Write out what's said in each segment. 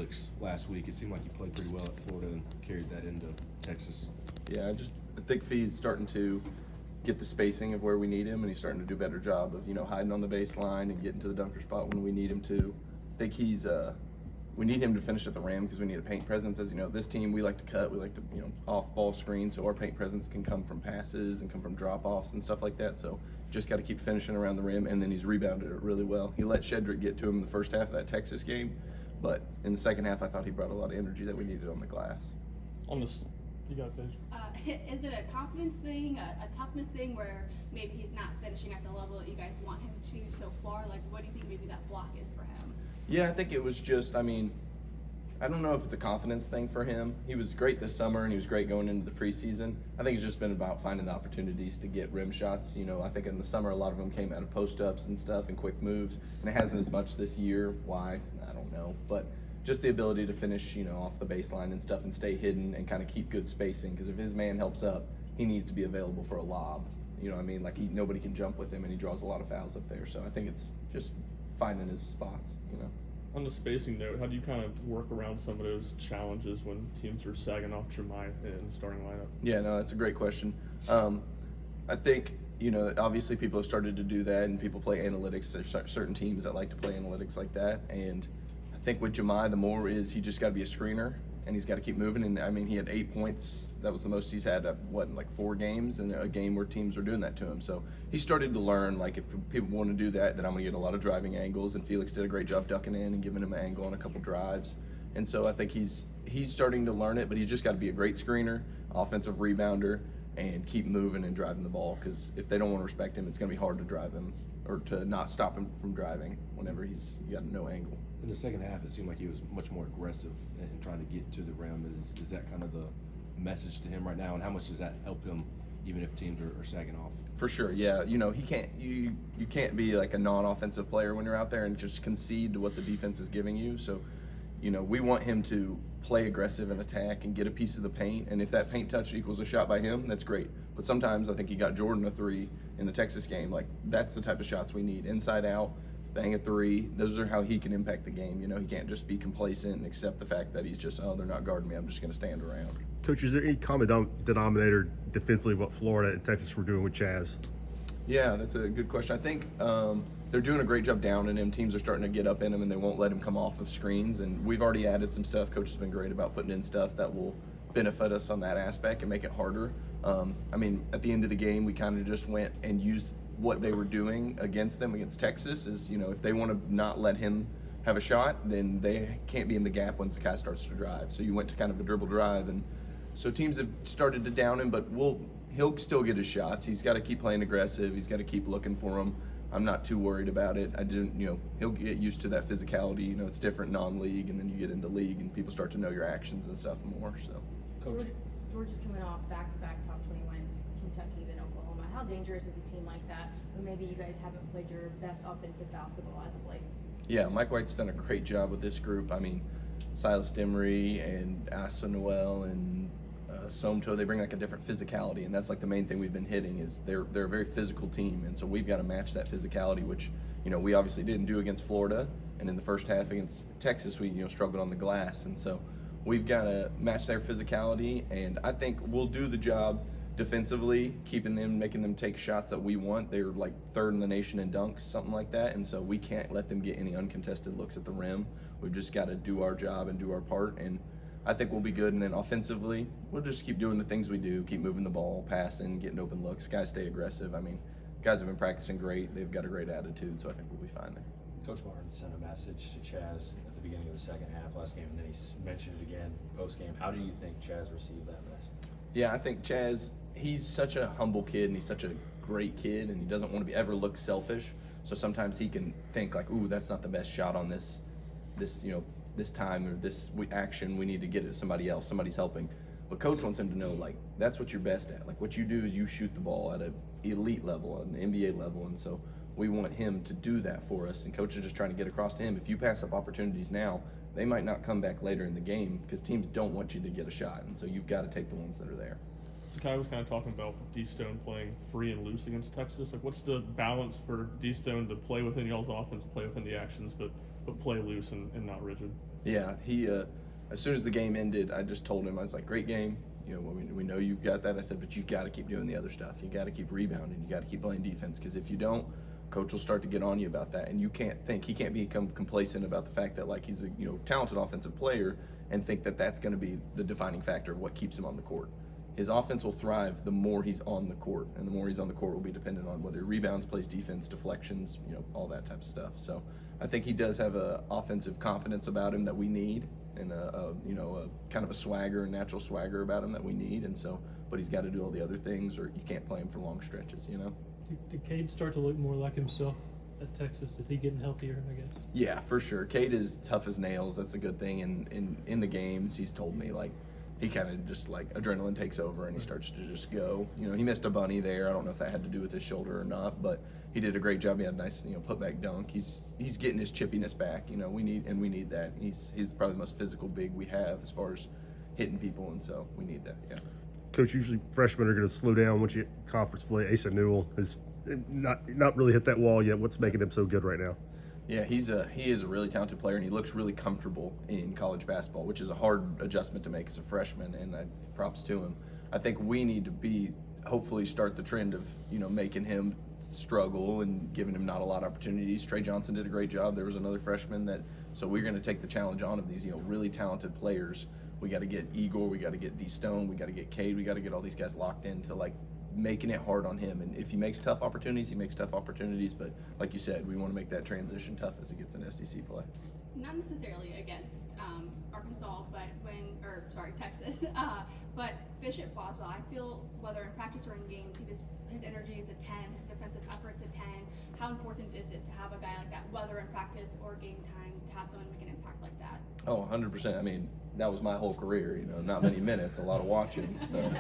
analytics last week. It seemed like he played pretty well at Florida and carried that into Texas. Yeah, I think Fee's starting to get the spacing of where we need him, and he's starting to do a better job of, hiding on the baseline and getting to the dunker spot when we need him to. I think we need him to finish at the rim because we need a paint presence. As you know, this team, we like to cut, we like to, off-ball screen, so our paint presence can come from passes and come from drop-offs and stuff like that. So just got to keep finishing around the rim, and then he's rebounded it really well. He let Shedrick get to him in the first half of that Texas game, but in the second half, I thought he brought a lot of energy that we needed on the glass. On this, you got it, Is it a confidence thing, a toughness thing, where maybe he's not finishing at the level that you guys want him to so far? Like, what do you think maybe that block is for him? Yeah, I think it was just, I don't know if it's a confidence thing for him. He was great this summer, and he was great going into the preseason. I think it's just been about finding the opportunities to get rim shots. I think in the summer, a lot of them came out of post-ups and stuff and quick moves, and it hasn't as much this year. Why? I don't know. But just the ability to finish, off the baseline and stuff and stay hidden and kind of keep good spacing, because if his man helps up, he needs to be available for a lob. You know what I mean? Like, nobody can jump with him, and he draws a lot of fouls up there. So I think it's just finding his spots, On the spacing note, how do you kind of work around some of those challenges when teams are sagging off Jemai in the starting lineup? Yeah, no, that's a great question. I think, obviously people have started to do that, and people play analytics. There's certain teams that like to play analytics like that, and I think with Jemai, the more is he just got to be a screener, and he's got to keep moving. And he had 8 points. That was the most he's had at 4 games, in a game where teams were doing that to him. So he started to learn, like, if people want to do that, then I'm going to get a lot of driving angles. And Felix did a great job ducking in and giving him an angle on a couple drives. And so I think he's starting to learn it, but he's just got to be a great screener, offensive rebounder, and keep moving and driving the ball. Because if they don't want to respect him, it's going to be hard to drive him or to not stop him from driving whenever you got no angle. In the second half, it seemed like he was much more aggressive in trying to get to the rim. Is that kind of the message to him right now, and how much does that help him, even if teams are sagging off? For sure, yeah. He can't. You can't be like a non-offensive player when you're out there and just concede to what the defense is giving you. So, we want him to play aggressive and attack and get a piece of the paint. And if that paint touch equals a shot by him, that's great. But sometimes I think he got Jordan a 3 in the Texas game. Like, that's the type of shots we need, inside out. Bang a 3. Those are how he can impact the game. He can't just be complacent and accept the fact that he's just, they're not guarding me, I'm just going to stand around. Coach, is there any common denominator defensively what Florida and Texas were doing with Chaz? Yeah, that's a good question. I think they're doing a great job down in him. Teams are starting to get up in him, and they won't let him come off of screens. And we've already added some stuff. Coach has been great about putting in stuff that will benefit us on that aspect and make it harder. At the end of the game, we kind of just went and used what they were doing against Texas is, if they want to not let him have a shot, then they can't be in the gap once the guy starts to drive. So you went to kind of a dribble drive, and so teams have started to down him, but he'll still get his shots. He's got to keep playing aggressive. He's got to keep looking for them. I'm not too worried about it. He'll get used to that physicality. It's different non-league, and then you get into league, and people start to know your actions and stuff more. So, Coach, Georgia's coming off back-to-back top 20 wins, Kentucky, then Oklahoma. How dangerous is a team like that when maybe you guys haven't played your best offensive basketball as of late? Yeah, Mike White's done a great job with this group. Silas Demery and Asa Noel and Somto, they bring like a different physicality, and that's like the main thing we've been hitting is they're a very physical team, and so we've got to match that physicality, which we obviously didn't do against Florida, and in the first half against Texas we struggled on the glass, and so we've got to match their physicality, and I think we'll do the job defensively, making them take shots that we want. They're like 3rd in the nation in dunks, something like that, and so we can't let them get any uncontested looks at the rim. We've just got to do our job and do our part, and I think we'll be good. And then offensively, we'll just keep doing the things we do, keep moving the ball, passing, getting open looks. Guys stay aggressive. Guys have been practicing great. They've got a great attitude, so I think we'll be fine there. Coach Martin sent a message to Chaz at the beginning of the second half last game, and then he mentioned it again post-game. How do you think Chaz received that message? Yeah, I think Chaz, he's such a humble kid, and he's such a great kid, and he doesn't want to ever look selfish. So sometimes he can think like, ooh, that's not the best shot on this time or this action. We need to get it to somebody else. Somebody's helping. But coach wants him to know, like, that's what you're best at. Like, what you do is you shoot the ball at an elite level, at an NBA level, and so we want him to do that for us. And coach is just trying to get across to him, if you pass up opportunities now, they might not come back later in the game because teams don't want you to get a shot, and so you've got to take the ones that are there. So Kai was kind of talking about D-Stone playing free and loose against Texas. Like, what's the balance for D-Stone to play within y'all's offense, play within the actions, but play loose and not rigid? Yeah, he as soon as the game ended, I just told him, I was like, great game. You know, we know you've got that. I said, but you got to keep doing the other stuff. You got to keep rebounding. You got to keep playing defense, because if you don't, coach will start to get on you about that. And he can't become complacent about the fact that like he's a talented offensive player and think that that's going to be the defining factor of what keeps him on the court. His offense will thrive the more he's on the court, and the more he's on the court will be dependent on whether he rebounds, plays defense, deflections, all that type of stuff. So I think he does have a offensive confidence about him that we need, and a kind of a swagger, a natural swagger about him that we need. And so, but he's got to do all the other things, or you can't play him for long stretches. Did Cade start to look more like himself at Texas? Is he getting healthier, I guess? Yeah, for sure. Cade is tough as nails. That's a good thing. And in the games, he's told me like he kind of just like adrenaline takes over and he starts to just go. He missed a bunny there. I don't know if that had to do with his shoulder or not, but he did a great job. He had a nice putback dunk. He's getting his chippiness back. We need that. He's probably the most physical big we have as far as hitting people, and so we need that. Yeah. Coach, usually freshmen are going to slow down once you get conference play. Asa Newell has not really hit that wall yet. What's making him so good right now? Yeah, he is a really talented player, and he looks really comfortable in college basketball, which is a hard adjustment to make as a freshman, and props to him. I think we need to hopefully start the trend of, making him struggle and giving him not a lot of opportunities. Trey Johnson did a great job. There was another freshman so we're going to take the challenge on of these, really talented players. We got to get Igor, we got to get D Stone, we got to get Cade, we got to get all these guys locked into like making it hard on him. And if he makes tough opportunities, he makes tough opportunities. But like you said, we want to make that transition tough as he gets in SEC play. Not necessarily against Arkansas, Texas. But Bishop Boswell, I feel whether in practice or in games, his energy is a 10, his defensive effort's a 10. How important is it to have a guy like that, whether in practice or game time, to have someone make an impact like that? Oh, 100%. I mean, that was my whole career, not many minutes, a lot of watching. So,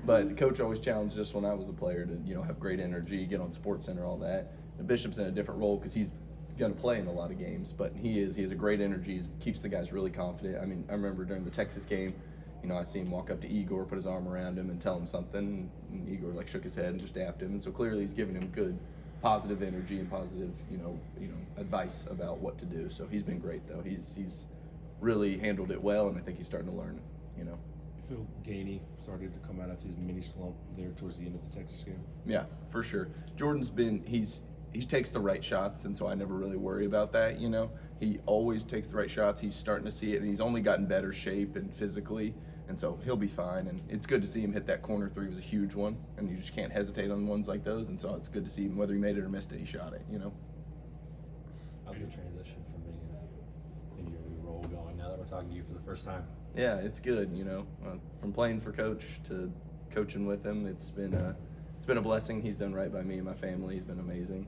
but coach always challenged us when I was a player to, have great energy, get on SportsCenter, all that. And Bishop's in a different role because he's going to play in a lot of games, but he has a great energy, keeps the guys really confident. I mean, I remember during the Texas game, I see him walk up to Igor, put his arm around him and tell him something, and Igor like shook his head and just dapped him. And so clearly he's giving him good positive energy and positive, advice about what to do. So he's been great though. He's really handled it well, and I think he's starting to learn, You feel Gainey started to come out of his mini slump there towards the end of the Texas game? Yeah, for sure. Jordan's he takes the right shots, and so I never really worry about that, He always takes the right shots. He's starting to see it, and he's only gotten better shape and physically, and so he'll be fine. And it's good to see him hit that corner three. It was a huge one, and you just can't hesitate on ones like those, and so it's good to see him, whether he made it or missed it, he shot it, How's the transition from being in your new role going now that we're talking to you for the first time? Yeah, it's good, from playing for coach to coaching with him, it's been a blessing. He's done right by me and my family. He's been amazing.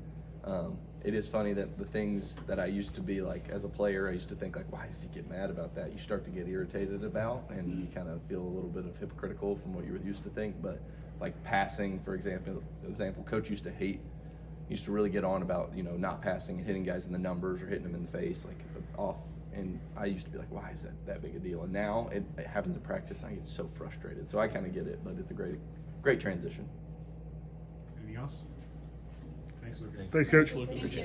It is funny that the things that I used to be like as a player, I used to think like, why does he get mad about that? You start to get irritated about, and you kind of feel a little bit of hypocritical from what you were used to think. But like passing, for example, coach used to really get on about, not passing and hitting guys in the numbers or hitting them in the face, like off. And I used to be like, why is that big a deal? And now it happens in practice, and I get so frustrated. So I kind of get it, but it's a great transition. Anything else? Thanks, Lucas. Thanks, Coach. Lucas. Thank you.